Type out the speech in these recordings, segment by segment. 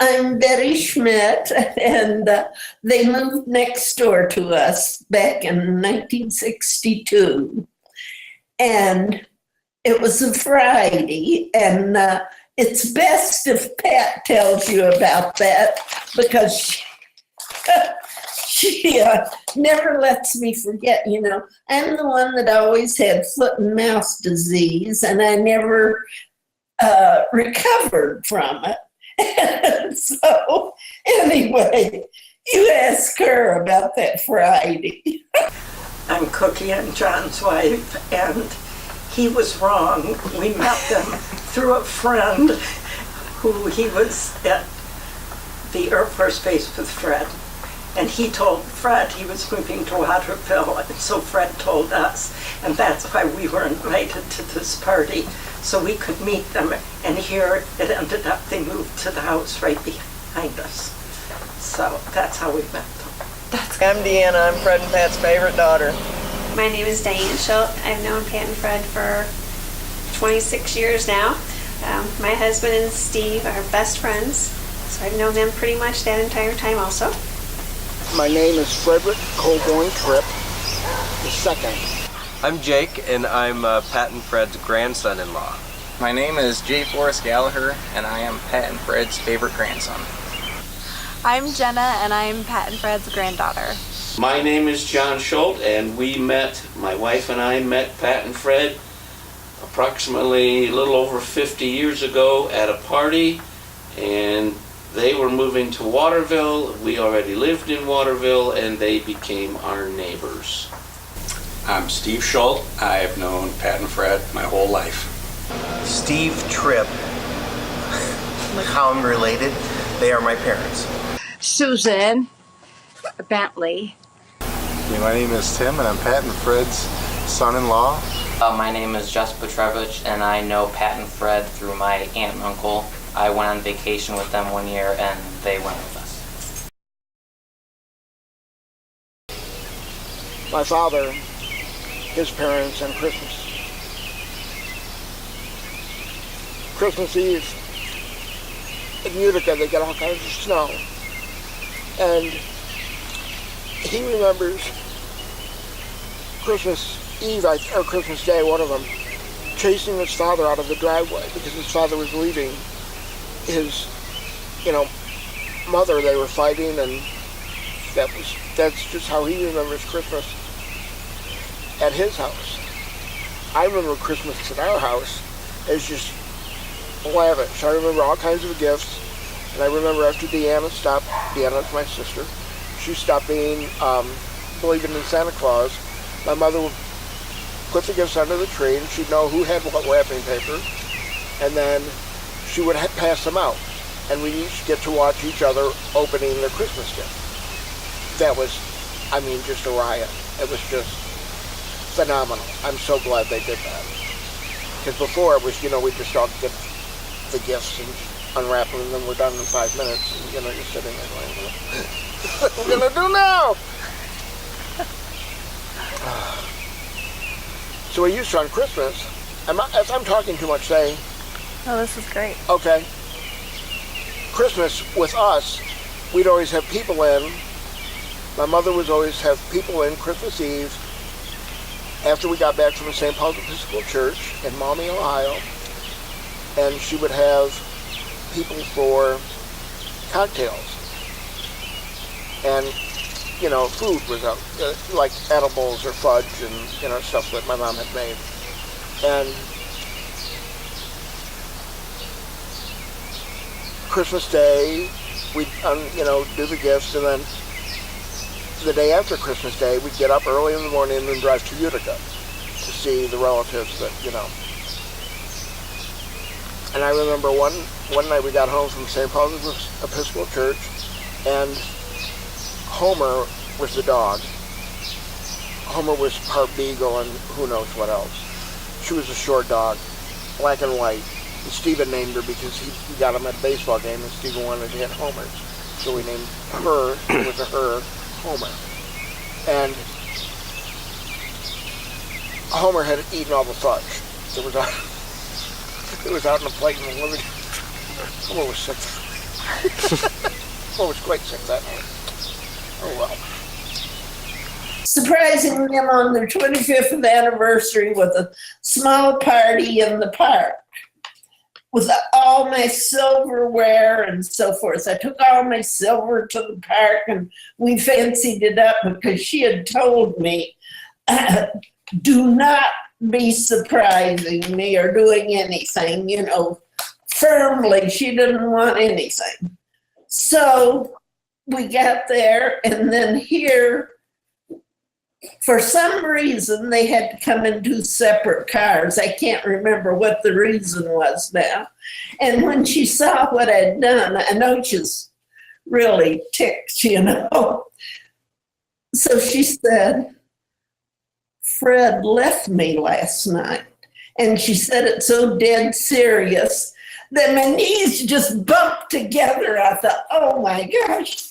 I'm Betty Schmidt, and they moved next door to us back in 1962. And it was a Friday, and it's best if Pat tells you about that because she never lets me forget. You know, I'm the one that always had foot and mouth disease, and I never recovered from it. So anyway, you ask her about that Friday. I'm Cookie, I'm John's wife, and he was wrong. We met them through a friend who he was at the Air Force Base with Fred. And he told Fred he was moving to Waterville, and so Fred told us. And that's why we were invited to this party, so we could meet them. And here it ended up, they moved to the house right behind us. So that's how we met them. I'm Deanna. I'm Fred and Pat's favorite daughter. My name is Diane Schultz. I've known Pat and Fred for 26 years now. My husband and Steve are best friends, so I've known them pretty much that entire time also. My name is Frederick Colborn Tripp II. I'm Jake, and I'm Pat and Fred's grandson-in-law. My name is J. Forrest Gallagher, and I am Pat and Fred's favorite grandson. I'm Jenna, and I'm Pat and Fred's granddaughter. My name is John Schultz, and my wife and I met Pat and Fred approximately a little over 50 years ago at a party, and they were moving to Waterville. We already lived in Waterville, and they became our neighbors. I'm Steve Schultz. I have known Pat and Fred my whole life. Steve Tripp. How I'm related, they are my parents. Susan Bentley. My name is Tim, and I'm Pat and Fred's son-in-law. My name is Jess Petrovich, and I know Pat and Fred through my aunt and uncle. I went on vacation with them one year, and they went with us. My father, his parents, and Christmas. Christmas Eve in Utica, they get all kinds of snow. And he remembers Christmas Eve, or Christmas Day, one of them, chasing his father out of the driveway because his father was leaving his, mother. They were fighting, and that's just how he remembers Christmas at his house. I remember Christmas at our house as just lavish. I remember all kinds of gifts, and I remember after Deanna's my sister, she stopped believing in Santa Claus. My mother would put the gifts under the tree, and she'd know who had what wrapping paper, and then she would pass them out, and we'd each get to watch each other opening their Christmas gift. That was, just a riot. It was just phenomenal. I'm so glad they did that. Because before it was, we just all get the gifts and unwrap them, and then we're done in 5 minutes. And, you're sitting there going, what are we going to do now? So we used to, on Christmas, as I'm talking too much, say, Oh, this is great. Okay. Christmas with us, we'd always have people in. My mother would always have people in Christmas Eve after we got back from the St. Paul's Episcopal Church in Maumee, Ohio. And she would have people for cocktails. And, food was out, like edibles or fudge and, stuff that my mom had made. And Christmas Day, we'd, do the gifts, and then the day after Christmas Day, we'd get up early in the morning and drive to Utica to see the relatives that, And I remember one night we got home from St. Paul's Episcopal Church, and Homer was the dog. Homer was part beagle and who knows what else. She was a short dog, black and white. And Stephen named her because he got him at a baseball game, and Stephen wanted to hit homers. So we named her, it was a her, Homer. And Homer had eaten all the fudge. It was out on the plate in the living room. Homer was sick. I was quite sick that night. Oh well. Surprising them on their 25th anniversary with a small party in the park with all my silverware and so forth. I took all my silver to the park and we fancied it up because she had told me, do not be surprising me or doing anything, you know, firmly. She didn't want anything. So we got there, and then here, for some reason, they had to come in two separate cars. I can't remember what the reason was now. And when she saw what I'd done, I know she's really ticked, you know. So she said, Fred left me last night. And she said it so dead serious that my knees just bumped together. I thought, oh my gosh.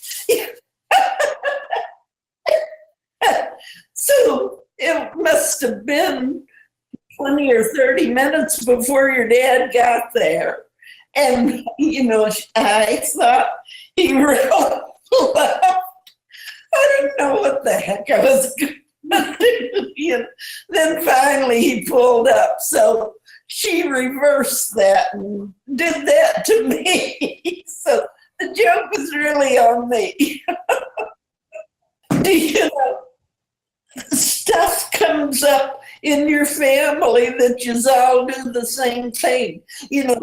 So it must have been 20 or 30 minutes before your dad got there. And, you know, I thought he really left. I didn't know what the heck I was going to do. You know. Then finally he pulled up. So she reversed that and did that to me. So the joke was really on me. You know, stuff comes up in your family that you all do the same thing. You know,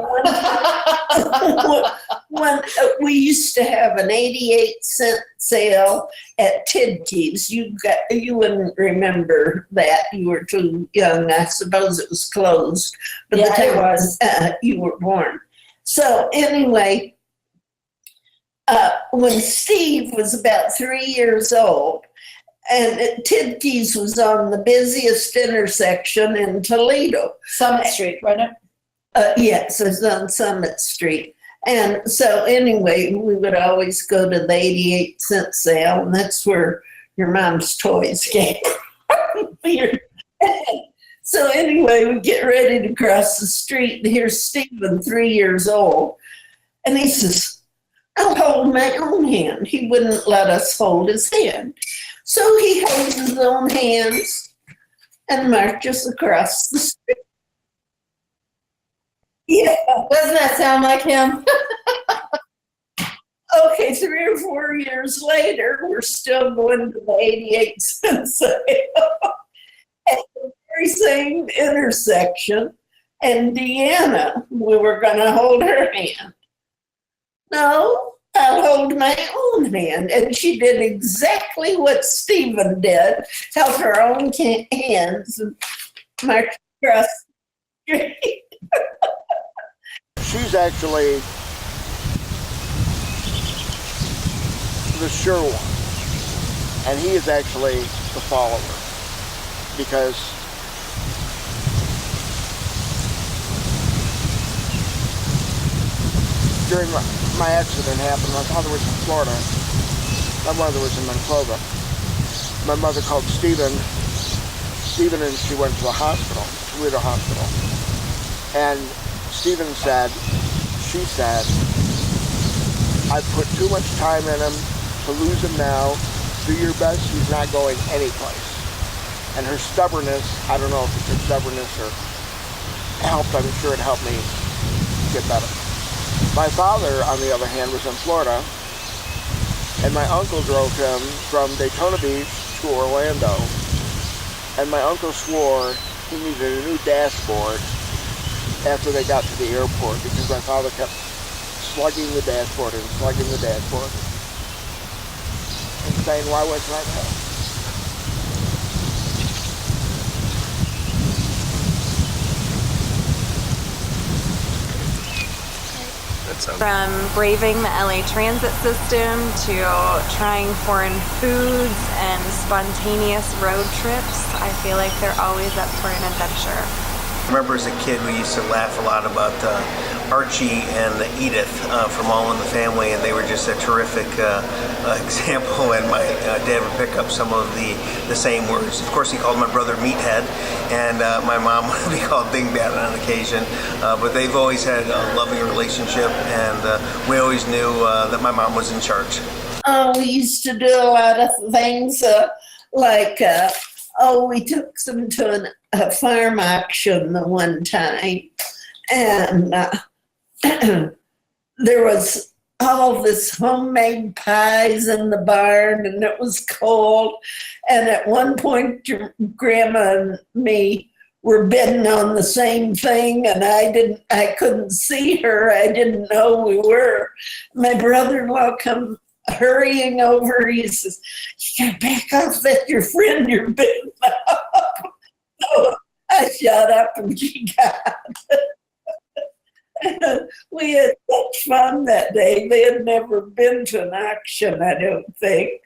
when we used to have an 88-cent sale at Tidkey's. You wouldn't remember that. You were too young. I suppose it was closed. But Yeah, the it was. you were born. So anyway, when Steve was about 3 years old, and Tidkey's was on the busiest intersection in Toledo. Summit Street, wasn't it? Yes, it's on Summit Street. And so anyway, we would always go to the 88-cent sale, and that's where your mom's toys came. So anyway, we get ready to cross the street, and here's Stephen, 3 years old, and he says, I'll hold my own hand. He wouldn't let us hold his hand. So he holds his own hands and marches across the street. Yeah. Doesn't that sound like him? Okay, 3 or 4 years later, we're still going to the 88-cent sale at the very same intersection. And Deanna, we were going to hold her hand. No, I'll hold my own hand. And she did exactly what Stephen did, held her own hands and marched across the street. She's actually the sure one, and he is actually the follower, because during my accident happened, my father was in Florida, my mother was in Monclova. My mother called Stephen, and she went to the hospital, Toledo Hospital, and Stephen said, she said, I put too much time in him to lose him now. Do your best, he's not going anyplace. And her stubbornness, I don't know if it's her stubbornness or helped, I'm sure it helped me get better. My father, on the other hand, was in Florida, and my uncle drove him from Daytona Beach to Orlando. And my uncle swore he needed a new dashboard after they got to the airport, because my father kept slugging the dashboard and saying, why wasn't I there? From braving the LA transit system to trying foreign foods and spontaneous road trips, I feel like they're always up for an adventure. I remember as a kid we used to laugh a lot about Archie and Edith from All in the Family, and they were just a terrific example, and my dad would pick up some of the same words. Of course, he called my brother Meathead, and my mom would be called Dingbat on occasion, but they've always had a loving relationship, and we always knew that my mom was in charge. We used to do a lot of things like, we took them to a farm auction the one time, and there was all this homemade pies in the barn, and it was cold. And at one point, Grandma and me were bidding on the same thing, and I couldn't see her. I didn't know we were. My brother-in-law come hurrying over. He says, "You gotta back off, that your friend you're bidding up." So I shut up and she got it. We had such fun that day. They had never been to an auction, I don't think.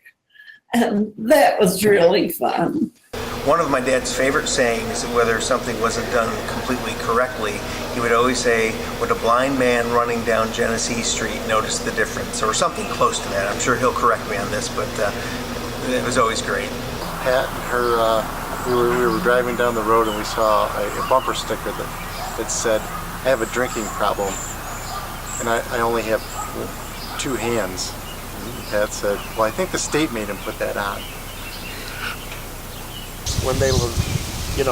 And that was really fun. One of my dad's favorite sayings, whether something wasn't done completely correctly, he would always say, "Would a blind man running down Genesee Street notice the difference?" or something close to that. I'm sure he'll correct me on this, but it was always great. Pat and her, we were driving down the road and we saw a bumper sticker that said, "I have a drinking problem, and I only have 2 hands." And Pat said, "Well, I think the state made him put that on." When they lived, they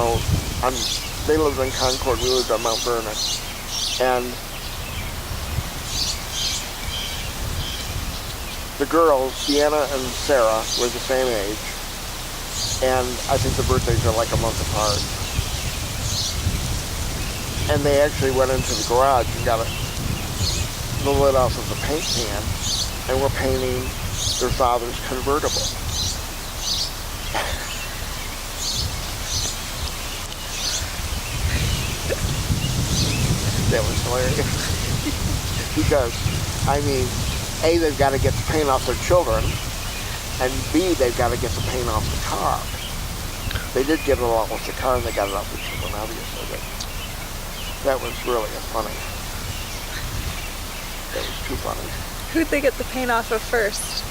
lived in Concord, we lived on Mount Vernon. And the girls, Deanna and Sarah, were the same age. And I think the birthdays are like a month apart. And they actually went into the garage and got the lid off of the paint can, and were painting their father's convertible. That was hilarious. Because, A, they've got to get the paint off their children, and B, they've got to get the paint off the car. They did get it off the car, and they got it off the children, obviously. But that was really funny. That was too funny. Who'd they get the paint off of first?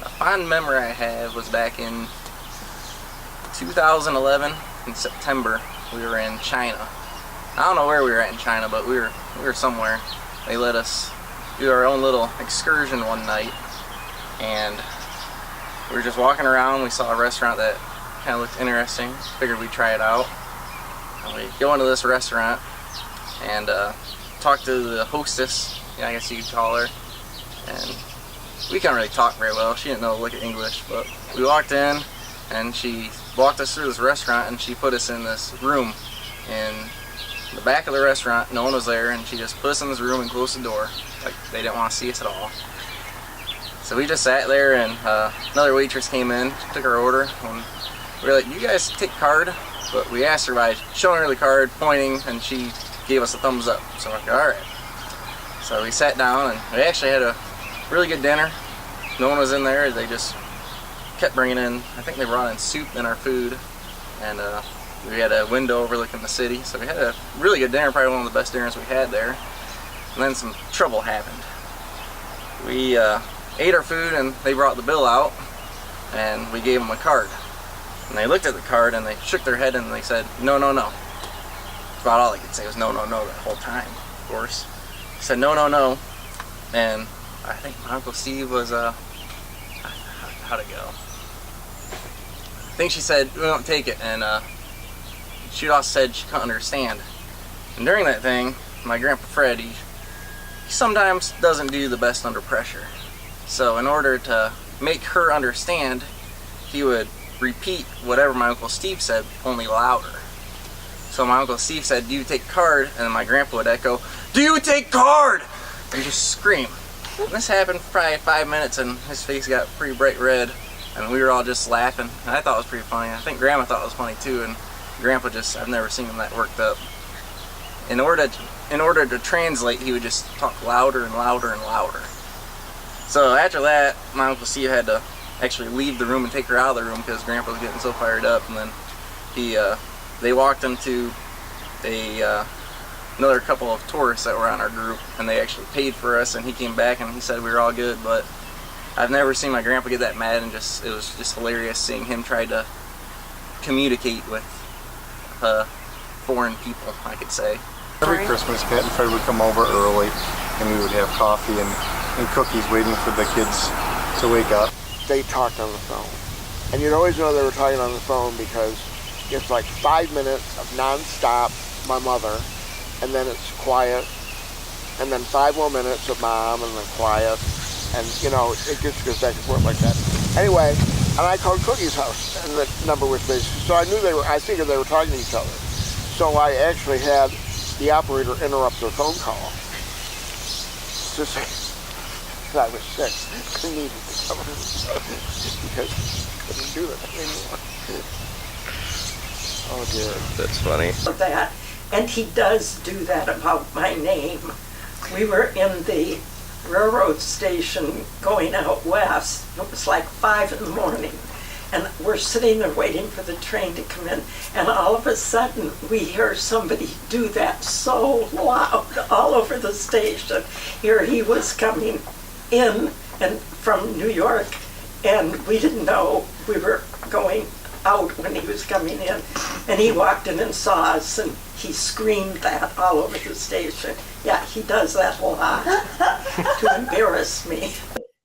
A fond memory I have was back in 2011 in September. We were in China. I don't know where we were at in China, but we were somewhere. They let us do our own little excursion one night, and we were just walking around. We saw a restaurant that kind of looked interesting. Figured we'd try it out. And we go into this restaurant and talk to the hostess, I guess you could call her, and we couldn't really talk very well. She didn't know to look at English, but we walked in and she walked us through this restaurant, and she put us in this room in the back of the restaurant. No one was there, and she just put us in this room and closed the door. Like, they didn't want to see us at all. So we just sat there, and another waitress came in, took our order, and we were like, "You guys take card?" But we asked her by showing her the card, pointing, and she gave us a thumbs up. So we're like, all right. So we sat down, and we actually had a really good dinner. No one was in there. They just kept bringing in, I think they brought in soup in our food, and we had a window overlooking the city. So we had a really good dinner, probably one of the best dinners we had there. And then some trouble happened. We ate our food, and they brought the bill out, and we gave them a card. And they looked at the card, and they shook their head, and they said, "No, no, no." About all they could say was "no, no, no" that whole time, of course. They said "no, no, no," and I think my Uncle Steve was, how'd it go? I think she said, "We don't take it," and she also said she couldn't understand. And during that thing, my Grandpa Fred, he sometimes doesn't do the best under pressure. So in order to make her understand, he would repeat whatever my Uncle Steve said, only louder. So my Uncle Steve said, "Do you take card?" And then my grandpa would echo, "Do you take card?" And just scream. And this happened for probably 5 minutes, and his face got pretty bright red, and we were all just laughing. And I thought it was pretty funny. I think Grandma thought it was funny too, and Grandpa just, I've never seen him that worked up. In order to translate, he would just talk louder and louder and louder. So after that, my Uncle Steve had to actually leave the room and take her out of the room because Grandpa was getting so fired up. And then they walked him to a another couple of tourists that were on our group, and they actually paid for us, and he came back and he said we were all good. But I've never seen my grandpa get that mad, and it was just hilarious seeing him try to communicate with foreign people, I could say. Every Christmas, Pat and Fred would come over early, and we would have coffee and cookies waiting for the kids to wake up. They talked on the phone. And you'd always know they were talking on the phone because it's like 5 minutes of nonstop, my mother, and then it's quiet, and then 5 more minutes of mom, and then quiet, and you know, it just goes back and forth like that. Anyway, and I called Cookie's house, and the number was busy, so I figured they were talking to each other. So I actually had the operator interrupt their phone call to say that I was sick and needed to come because I couldn't do it anymore. Oh dear. That's funny. That, and he does do that about my name. We were in the railroad station going out west. It was like 5 in the morning, and we're sitting there waiting for the train to come in, and all of a sudden we hear somebody do that so loud all over the station. Here he was coming in and from New York, and we didn't know we were going out when he was coming in, and he walked in and saw us, and he screamed that all over the station. Yeah, he does that a lot to embarrass me.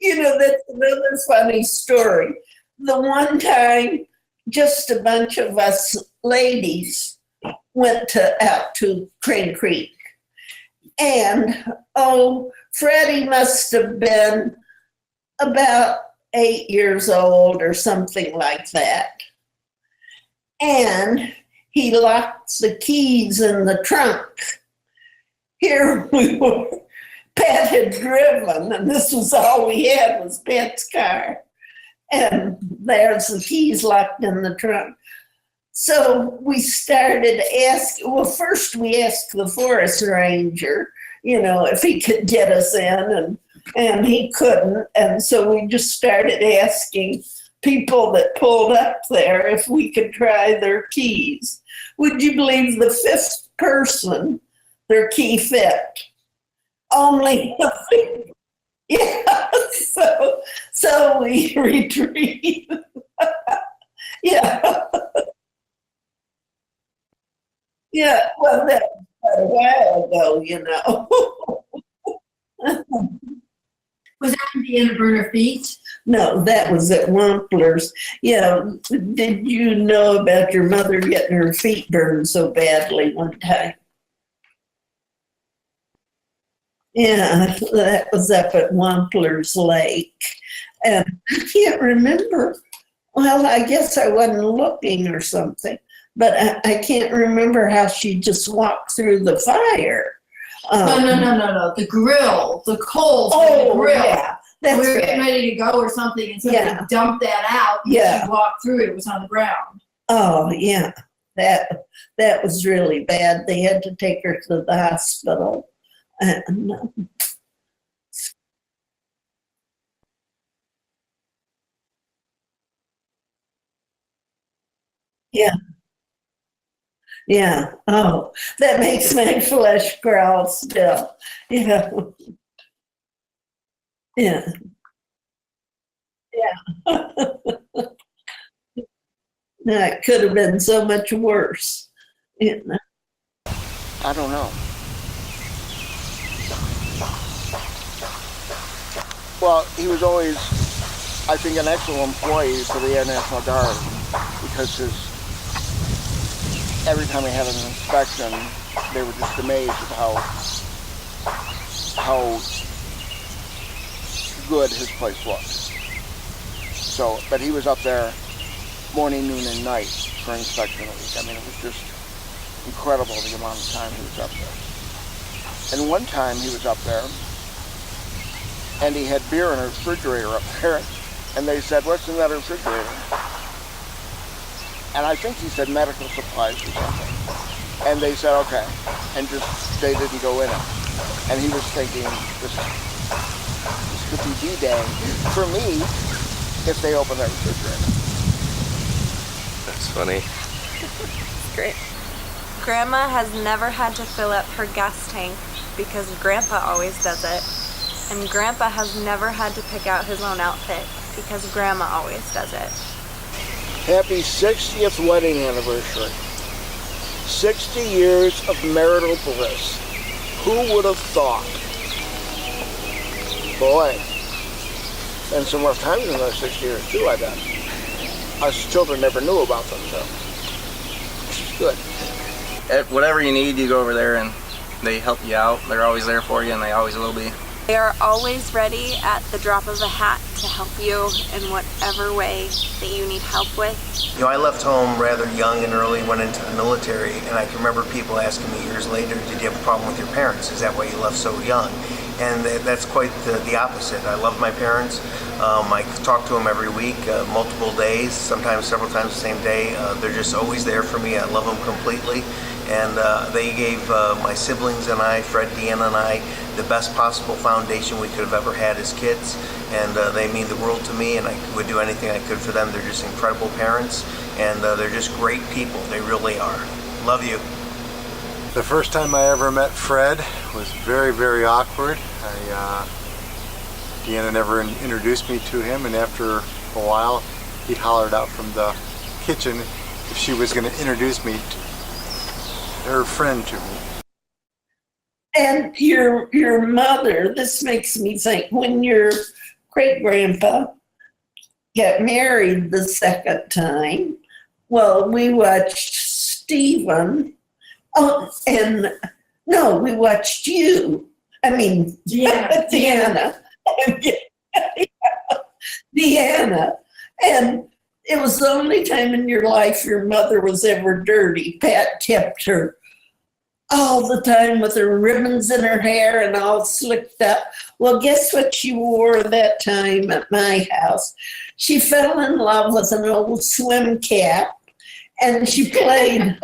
You know, that's another funny story. The one time, just a bunch of us ladies went out to Crane Creek. And, Freddie must have been about 8 years old or something like that. And he locked the keys in the trunk. Here we were. Pat had driven, and this was all we had was Pat's car. And there's the keys locked in the trunk. So we started asking, well, first we asked the forest ranger, you know, if he could get us in, and he couldn't. And so we just started asking people that pulled up there if we could try their keys. Would you believe the 5th person, their key fit? Only nothing. Yeah, so we retrieved. Yeah. Yeah, well, that was quite a while ago, you know. Was that Indiana Burner Feet? No, that was at Wampler's. Yeah, did you know about your mother getting her feet burned so badly one time? Yeah, that was up at Wampler's Lake. And I can't remember. Well, I guess I wasn't looking or something, but I can't remember how she just walked through the fire. No. The grill, the coals in the grill. Yeah. That's we were getting ready to go or something, and somebody dumped that out. And she walked through it. It was on the ground. Oh, yeah. That was really bad. They had to take her to the hospital. Yeah. Yeah. Oh, that makes my flesh crawl still. Yeah. Yeah. Yeah. That could have been so much worse. You know? I don't know. Well, he was always, I think, an excellent employee for the Air National Guard because every time he had an inspection, they were just amazed at how good his place looked. So, but he was up there morning, noon, and night for inspection a week. I mean, it was just incredible the amount of time he was up there. And one time he was up there, and he had beer in a refrigerator up there, and they said, "What's in that refrigerator?" And I think he said medical supplies or something. And they said, okay. And they didn't go in it. And he was thinking, this could be D-Day for me if they open that refrigerator. That's funny. It's great. Grandma has never had to fill up her gas tank because Grandpa always does it. And Grandpa has never had to pick out his own outfit because Grandma always does it. Happy 60th wedding anniversary. 60 years of marital bliss. Who would have thought? Boy, and some rough times in those 60 years too, I bet. Us children never knew about them, so this is good. Whatever you need, you go over there and they help you out. They're always there for you, and they always will be. They are always ready at the drop of a hat to help you in whatever way that you need help with. You know, I left home rather young and early, went into the military, and I can remember people asking me years later, did you have a problem with your parents? Is that why you left so young? And that's quite the opposite. I love my parents. I talk to them every week, multiple days, sometimes several times the same day. They're just always there for me. I love them completely. And they gave my siblings and I, Fred, Deanna, and I, the best possible foundation we could have ever had as kids. And they mean the world to me, and I would do anything I could for them. They're just incredible parents, and they're just great people. They really are. Love you. The first time I ever met Fred was very, very awkward. Deanna never introduced me to him, and after a while, he hollered out from the kitchen if she was going to introduce me to her friend to me. And your mother, this makes me think, when your great-grandpa got married the second time, well, we watched Stephen. Oh, and no, we watched you. I mean, Deanna. Deanna. And it was the only time in your life your mother was ever dirty. Pat kept her all the time with her ribbons in her hair and all slicked up. Well, guess what she wore that time at my house? She fell in love with an old swim cap, and she played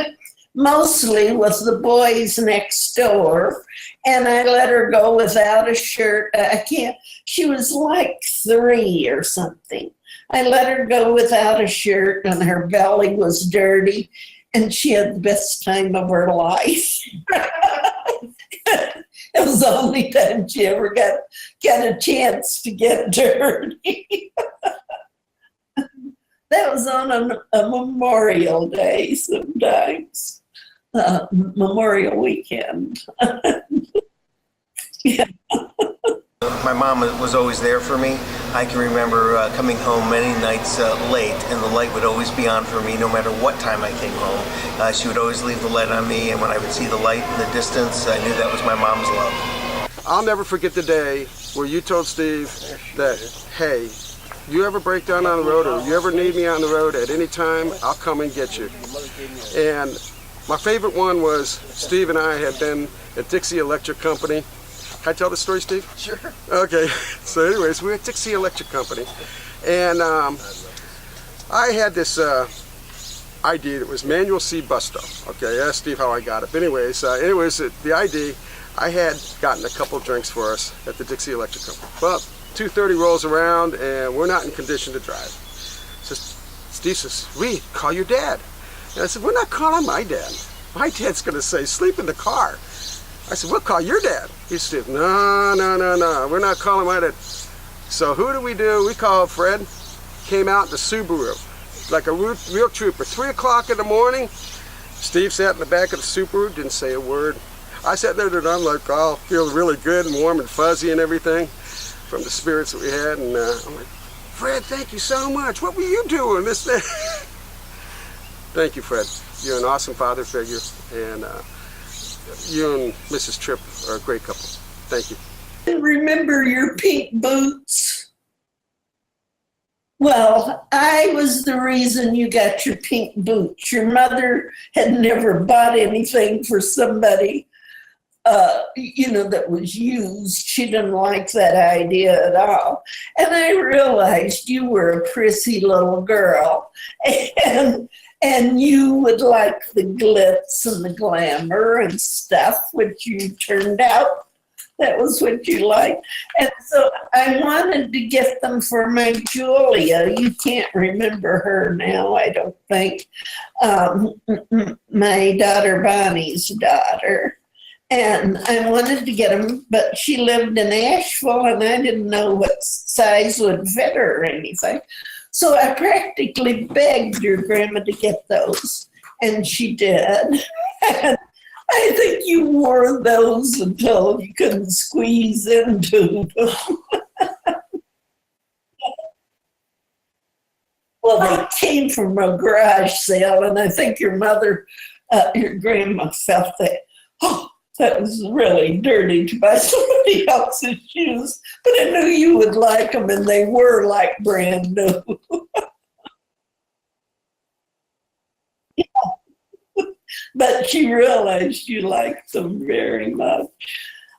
mostly with the boys next door, and I let her go without a shirt. She was like 3 or something. I let her go without a shirt, and her belly was dirty, and she had the best time of her life. It was the only time she ever got a chance to get dirty. That was on a Memorial Day sometimes, Memorial Weekend. Yeah. My mom was always there for me. I can remember coming home many nights late, and the light would always be on for me no matter what time I came home. She would always leave the light on me, and when I would see the light in the distance, I knew that was my mom's love. I'll never forget the day where you told Steve that, hey, you ever break down on the road or you ever need me on the road at any time, I'll come and get you. And my favorite one was Steve and I had been at Dixie Electric Company. Can I tell the story, Steve? Sure. Okay. So anyways, we were at Dixie Electric Company. And I had this ID that was Manual C Busto. Okay, I asked Steve how I got it. But anyways, the ID, I had gotten a couple drinks for us at the Dixie Electric Company. Well, 2:30 rolls around and we're not in condition to drive. So Steve says, "We call your dad." And I said, "We're not calling my dad. My dad's gonna say, sleep in the car." I said, "We'll call your dad." He said, No, we're not calling my dad. So who do? We called Fred, came out in the Subaru, like a real trooper. 3 o'clock in the morning, Steve sat in the back of the Subaru, didn't say a word. I sat there and I'm like, oh, feel really good and warm and fuzzy and everything from the spirits that we had. And I'm like, "Fred, thank you so much. What were you doing?" This thing. Thank you, Fred. You're an awesome father figure, and you and Mrs. Tripp are a great couple. Thank you. And remember your pink boots? Well, I was the reason you got your pink boots. Your mother had never bought anything for somebody, that was used. She didn't like that idea at all. And I realized you were a prissy little girl, and you would like the glitz and the glamour and stuff, which you turned out That was what you liked. And so I wanted to get them for my Julia. You can't remember her now, I don't think. My daughter Bonnie's daughter. And I wanted to get them, but she lived in Asheville and I didn't know what size would fit her or anything. So I practically begged your grandma to get those. And she did. And I think you wore those until you couldn't squeeze into them. Well, they came from a garage sale, and I think your mother, your grandma felt that, oh, that was really dirty to buy somebody else's shoes, but I knew you would like them, and they were like brand new. But she realized you liked them very much.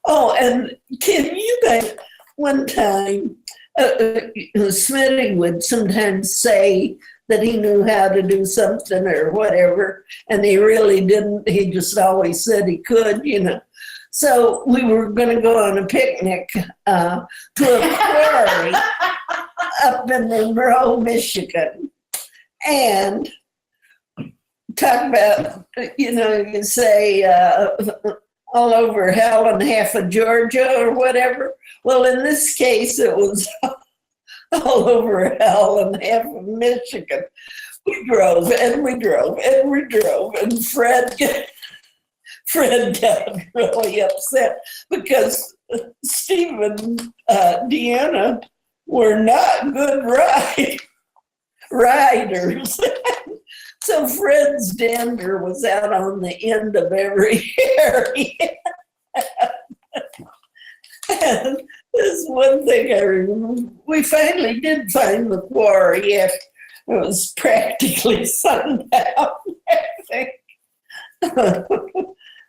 Oh, and can you think one time, Smitty would sometimes say that he knew how to do something or whatever, and he really didn't. He just always said he could, you know. So we were going to go on a picnic to a quarry up in Monroe, Michigan. And talk about, you know, you say all over hell and half of Georgia or whatever. Well, in this case, it was all over hell and half of Michigan. We drove and we drove and we drove, and Fred got really upset because Steve and Deanna were not good riders. So Fred's dander was out on the end of every area. And there's one thing I remember. We finally did find the quarry after it was practically sundown, I think.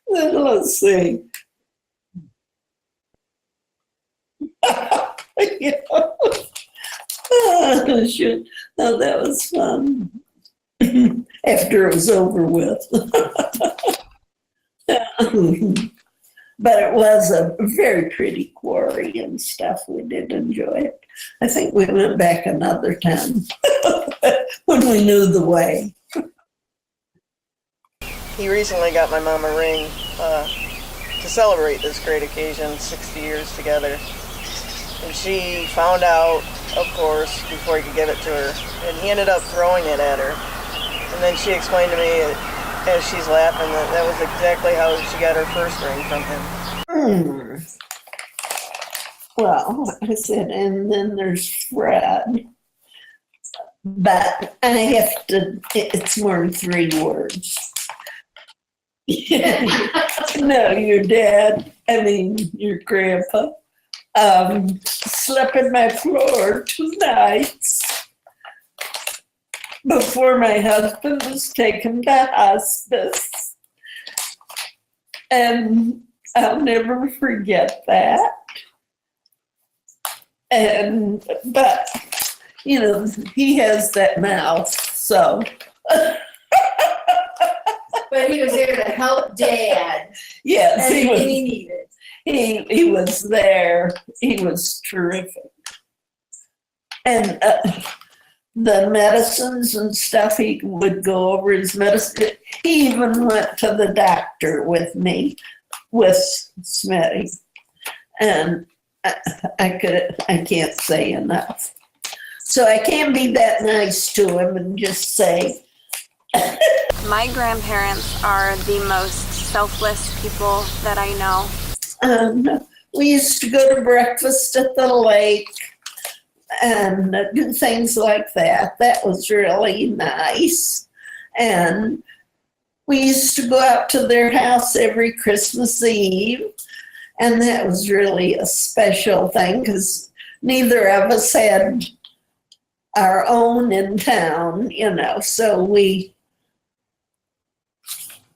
Let's see. Oh, shit. Oh, that was fun. After it was over with. But it was a very pretty quarry and stuff. We did enjoy it. I think we went back another time when we knew the way. He recently got my mom a ring to celebrate this great occasion, 60 years together. And she found out, of course, before he could give it to her, and he ended up throwing it at her. And then she explained to me, as she's laughing, that was exactly how she got her first ring from him. Well, I said, and then there's Fred. But I have to, it's more than 3 words. No, your dad, I mean, your grandpa, slept in my floor 2 nights before my husband was taken to hospice. And I'll never forget that. But, you know, he has that mouth, so. But he was there to help Dad. Yes, Anything he needed. He was there. He was terrific. And the medicines and stuff, he would go over his medicine. He even went to the doctor with me, with Smitty. And I can't say enough. So I can't be that nice to him and just say. My grandparents are the most selfless people that I know. We used to go to breakfast at the lake and do things like that. That was really nice. And we used to go out to their house every Christmas Eve. And that was really a special thing because neither of us had our own in town, you know, so we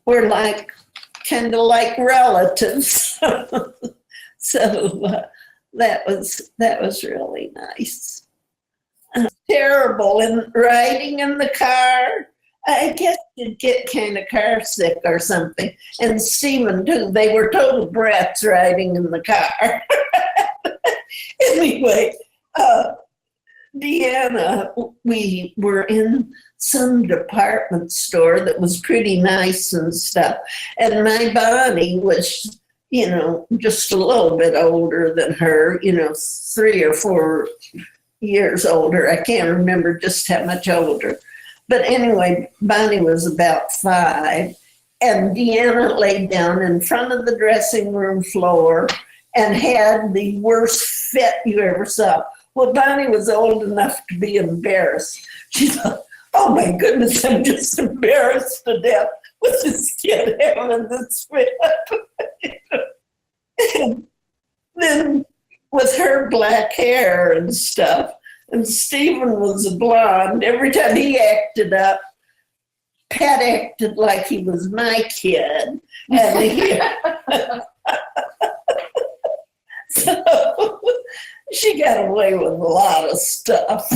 were like, kind of like relatives. So that was really nice. Terrible in riding in the car. I guess you'd get kind of car sick or something. And Stephen too, they were total brats riding in the car. Anyway, Deanna, we were in some department store that was pretty nice and stuff. And my Bonnie was, you know, just a little bit older than her, you know, 3 or 4 years older. I can't remember just how much older. But anyway, Bonnie was about 5. And Deanna laid down in front of the dressing room floor and had the worst fit you ever saw. Well, Bonnie was old enough to be embarrassed. She thought, oh my goodness, I'm just embarrassed to death with this kid having this fit. And then with her black hair and stuff, and Stephen was a blonde, every time he acted up, Pat acted like he was my kid. And he, so she got away with a lot of stuff.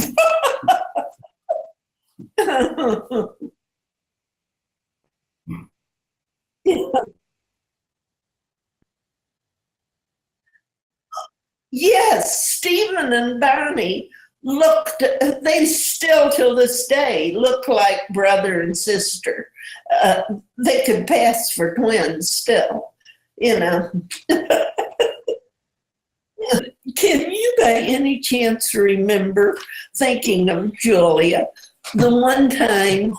Yes, Stephen and Bonnie looked, they still till this day look like brother and sister. They could pass for twins still, you know. Can you by any chance remember, thinking of Julia, the one time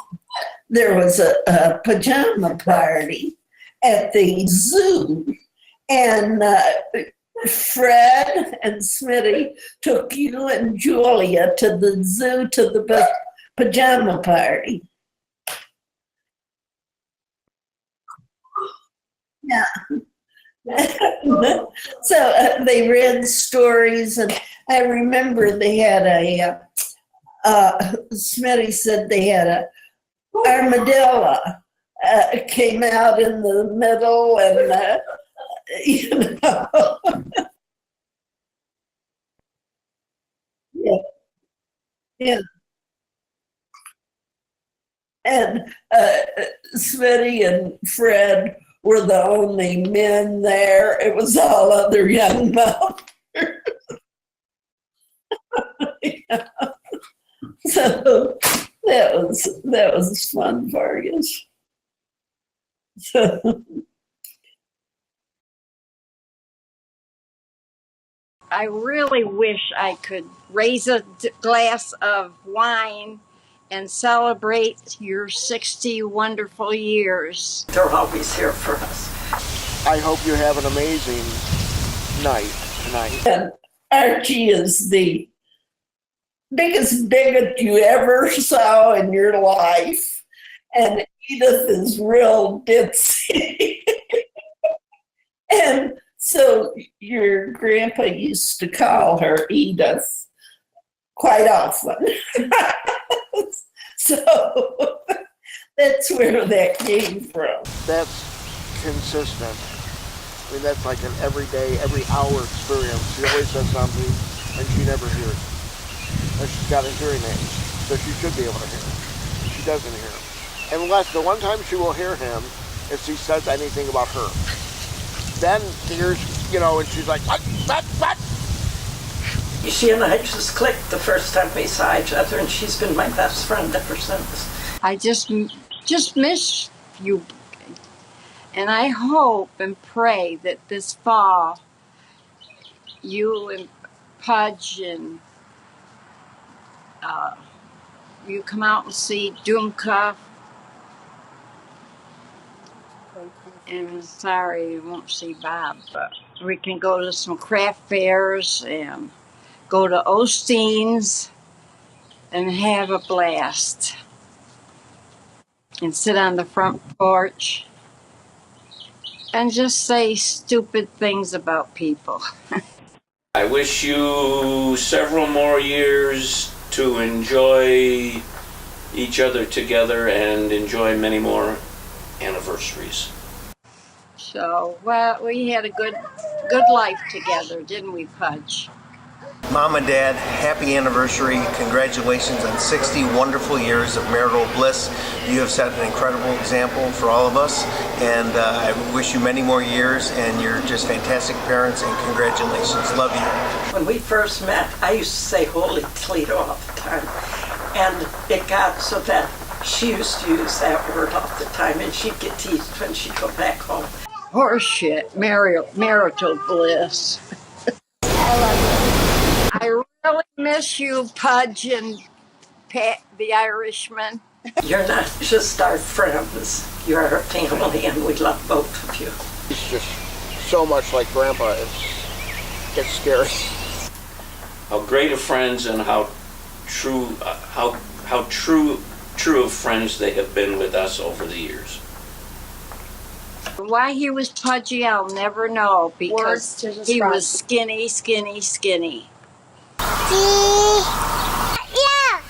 there was a pajama party at the zoo, and Fred and Smitty took you and Julia to the zoo to the pajama party. Yeah. So they read stories, and I remember they had Smitty said they had a armadillo came out in the middle, and you know. Yeah. Yeah. And Smitty and Fred were the only men there. It was all other young mothers. Yeah. So that was fun for you. So. I really wish I could raise a glass of wine and celebrate your 60 wonderful years. They're always here for us. I hope you have an amazing night tonight. And Archie is the biggest bigot you ever saw in your life. And Edith is real ditzy. And so your grandpa used to call her Edith quite often. So that's where that came from. That's consistent. I mean, that's like an everyday, every hour experience. She always says something, and she never hears. And she's got a hearing aid, so she should be able to hear him. She doesn't hear him. Unless the one time she will hear him is he says anything about her. Then here's, you know, and she's like, what? She and I just clicked the first time we saw each other, and she's been my best friend ever since. I just miss you, and I hope and pray that this fall you and Pudge and you come out and see Doomka. And sorry you won't see Bob, but we can go to some craft fairs and go to Osteen's and have a blast. And sit on the front porch and just say stupid things about people. I wish you several more years to enjoy each other together and enjoy many more anniversaries. So, well, we had a good life together, didn't we, Pudge? Mom and Dad, happy anniversary. Congratulations on 60 wonderful years of marital bliss. You have set an incredible example for all of us, and I wish you many more years, and you're just fantastic parents, and congratulations. Love you. When we first met, I used to say Holy Toledo all the time, and it got so that she used to use that word all the time, and she'd get teased when she'd go back home. Horseshit, marital bliss. I love you. I really miss you, Pudge and Pat the Irishman. You're not just our friends, you're our family, and we love both of you. He's just so much like Grandpa, it's scary. How great of friends and how true of friends they have been with us over the years. Why he was pudgy, I'll never know, because he was skinny, skinny, skinny. Yeah.